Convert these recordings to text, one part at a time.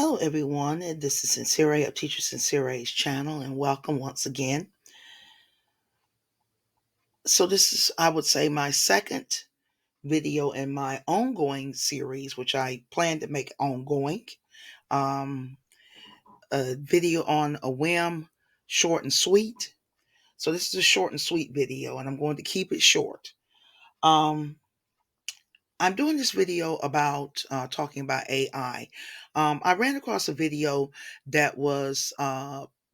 Hello, everyone, and this is Sincere of Teacher Sincere's channel, and welcome once again. So, this is, I would say, my second video in my ongoing series, which I plan to make ongoing. Um, a video on a whim, short and sweet. So, this is a short and sweet video, and I'm going to keep it short. Um, I'm doing this video about talking about AI. I ran across a video that was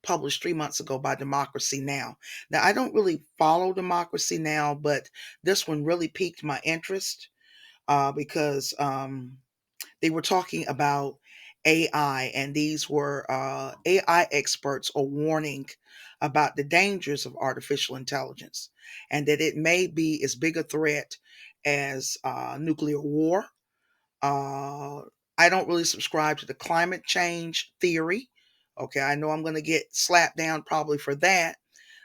published 3 months ago by Democracy Now! Now, I don't really follow Democracy Now!, but this one really piqued my interest because they were talking about AI, and these were AI experts are warning about the dangers of artificial intelligence and that it may be as big a threat as nuclear war. Uh, I don't really subscribe to the climate change theory. Okay, I know I'm going to get slapped down probably for that,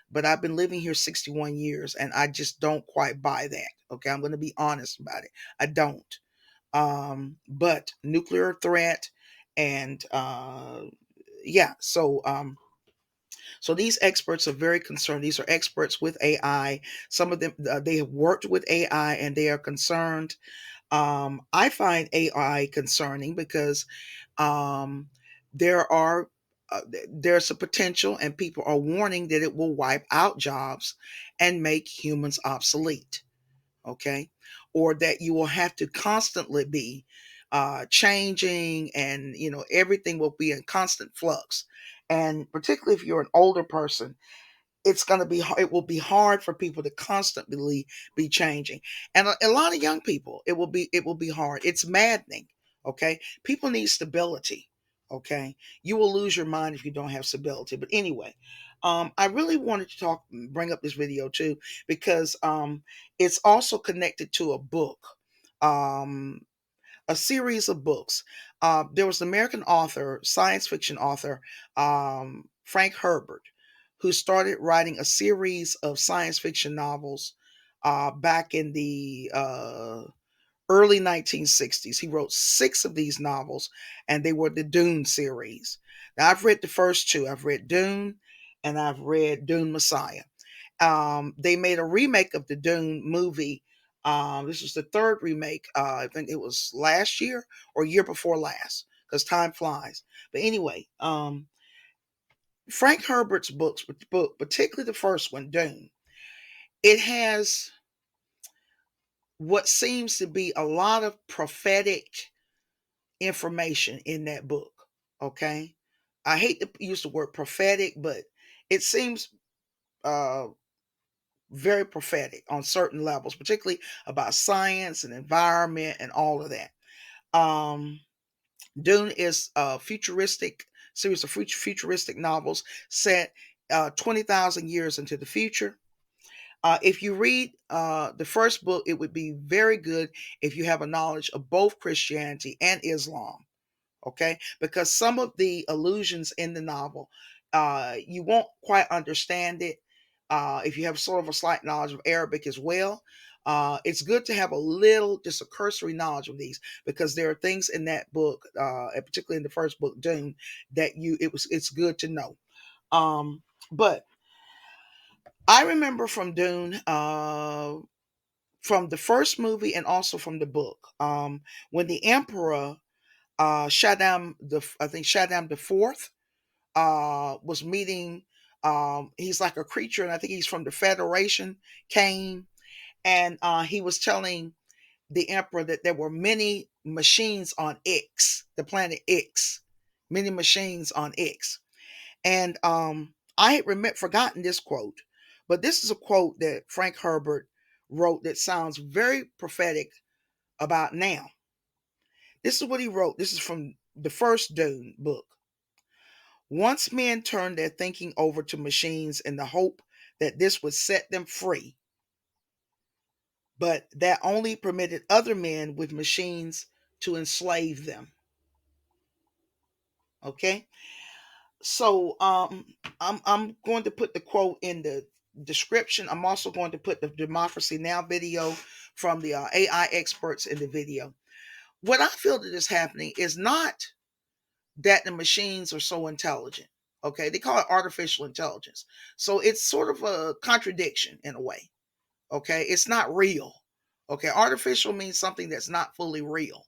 but I've been living here 61 years and I just don't quite buy that. Okay, I'm going to be honest about it. I don't. But nuclear threat and yeah, so these experts are very concerned. These are experts with AI. Some of them they have worked with AI and they are concerned. I find AI concerning because um, there are there's a potential, and people are warning that it will wipe out jobs and make humans obsolete. Okay, or that you will have to constantly be changing, and everything will be in constant flux. And particularly if you're an older person, it will be hard for people to constantly be changing, and a lot of young people, it will be hard. It's maddening. Okay, people need stability. Okay, you will lose your mind if you don't have stability. But anyway, I really wanted to bring up this video too, because it's also connected to a book, um a series of books. There was an American author, science fiction author, Frank Herbert, who started writing a series of science fiction novels back in the early 1960s. He wrote 6 of these novels, and they were the Dune series. Now, I've read the first two. I've read Dune, and I've read Dune Messiah. They made a remake of the Dune movie. This was the third remake. I think it was last year or year before last, because time flies. But anyway, Frank Herbert's book, particularly the first one, Dune, it has what seems to be a lot of prophetic information in that book. Okay, I hate to use the word prophetic, but it seems uh, very prophetic on certain levels, particularly about science and environment and all of that. Um, Dune is a futuristic series of futuristic novels set 20,000 years into the future. If you read the first book, it would be very good if you have a knowledge of both Christianity and Islam. Okay, because some of the allusions in the novel, you won't quite understand it if you have sort of a slight knowledge of Arabic as well. It's good to have a little, just a cursory knowledge of these, because there are things in that book, and particularly in the first book, Dune, that it's good to know. But I remember from Dune, from the first movie and also from the book, when the Emperor I think Shaddam the Fourth was meeting. He's like a creature, and I think he's from the Federation. Came, and he was telling the emperor that there were many machines on X, the planet X, many machines on X, and I had forgotten this quote, but this is a quote that Frank Herbert wrote that sounds very prophetic about now. This is what he wrote. This is from the first Dune book. Once men turned their thinking over to machines in the hope that this would set them free, but that only permitted other men with machines to enslave them. Okay? So I'm going to put the quote in the description. I'm also going to put the Democracy Now! Video from the AI experts in the video. What I feel that is happening is not that the machines are so intelligent. Okay, they call it artificial intelligence. So it's sort of a contradiction in a way. Okay, it's not real. Okay, artificial means something that's not fully real.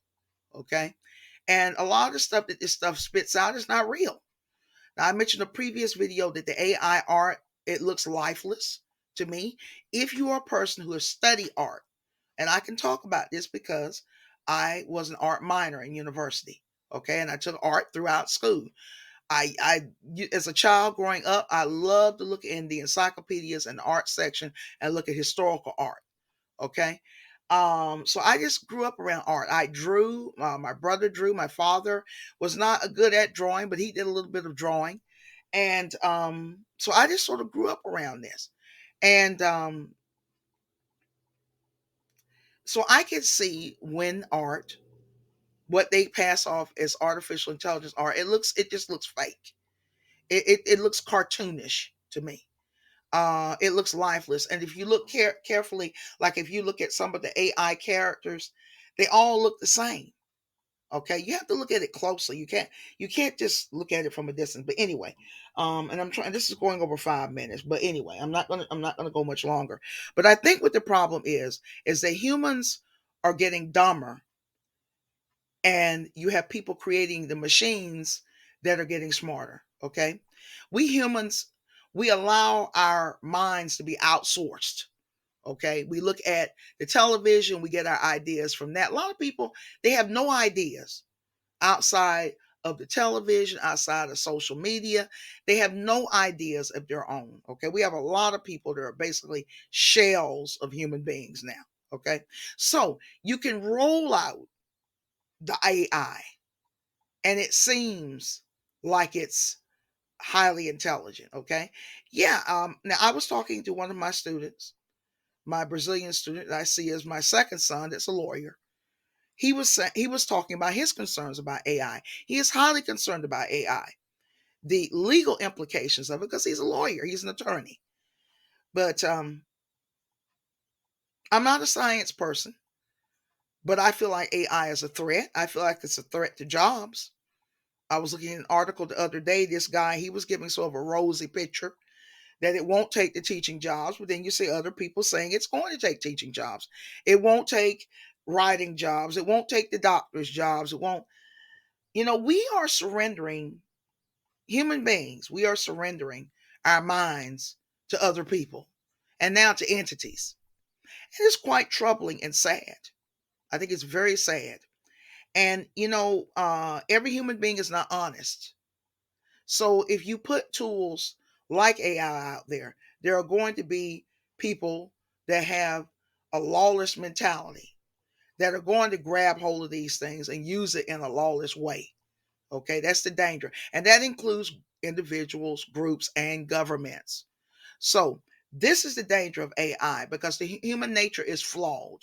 Okay, and a lot of the stuff that this stuff spits out is not real. Now, I mentioned in a previous video that the AI art, it looks lifeless to me. If you are a person who has studied art, and I can talk about this because I was an art minor in university, okay, and I took art throughout school. As a child growing up, I loved to look in the encyclopedias and the art section and look at historical art. Okay. So I just grew up around art. I drew, my brother drew, my father was not a good at drawing, but he did a little bit of drawing. And so I just sort of grew up around this. And so I can see when art, what they pass off as artificial intelligence art, it just looks fake. It looks cartoonish to me. It looks lifeless. And if you look carefully, like if you look at some of the AI characters, they all look the same. Okay, you have to look at it closely. You can't just look at it from a distance. But anyway, and I'm trying. This is going over 5 minutes. But anyway, I'm not gonna go much longer. But I think what the problem is that humans are getting dumber, and you have people creating the machines that are getting smarter. Okay, we humans, we allow our minds to be outsourced. Okay, we look at the television, we get our ideas from that. A lot of people, they have no ideas outside of the television, outside of social media. They have no ideas of their own. Okay, we have a lot of people that are basically shells of human beings now. Okay, so you can roll out the AI and it seems like it's highly intelligent. Okay, yeah. Now I was talking to one of my students, my Brazilian student that I see as my second son, that's a lawyer. He was talking about his concerns about AI. He is highly concerned about AI, the legal implications of it, because he's a lawyer, he's an attorney. But I'm not a science person, but I feel like AI is a threat. I feel like it's a threat to jobs. I was looking at an article the other day. This guy, he was giving sort of a rosy picture that it won't take the teaching jobs, but then you see other people saying it's going to take teaching jobs. It won't take writing jobs. It won't take the doctor's jobs. It won't. We are surrendering, human beings, we are surrendering our minds to other people and now to entities. And it's quite troubling and sad. I think it's very sad. And, every human being is not honest. So if you put tools like AI out there are going to be people that have a lawless mentality that are going to grab hold of these things and use it in a lawless way. Okay, that's the danger. And that includes individuals, groups, and governments. So this is the danger of AI because the human nature is flawed.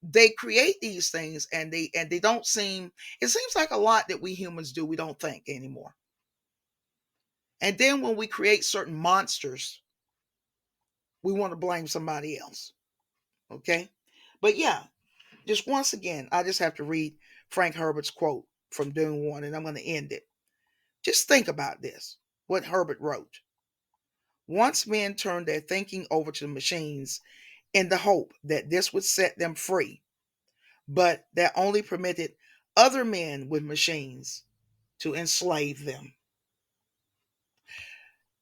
They create these things and they don't seem, it seems like a lot that we humans do, we don't think anymore. And then when we create certain monsters, we want to blame somebody else. Okay? But yeah, just once again, I just have to read Frank Herbert's quote from Dune 1 and I'm going to end it. Just think about this, what Herbert wrote. Once men turned their thinking over to the machines in the hope that this would set them free, but that only permitted other men with machines to enslave them.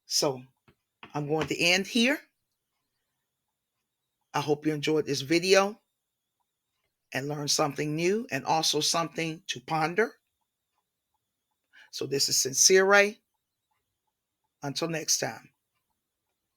So I'm going to end here. I hope you enjoyed this video and learned something new and also something to ponder. So this is Sincere. Until next time.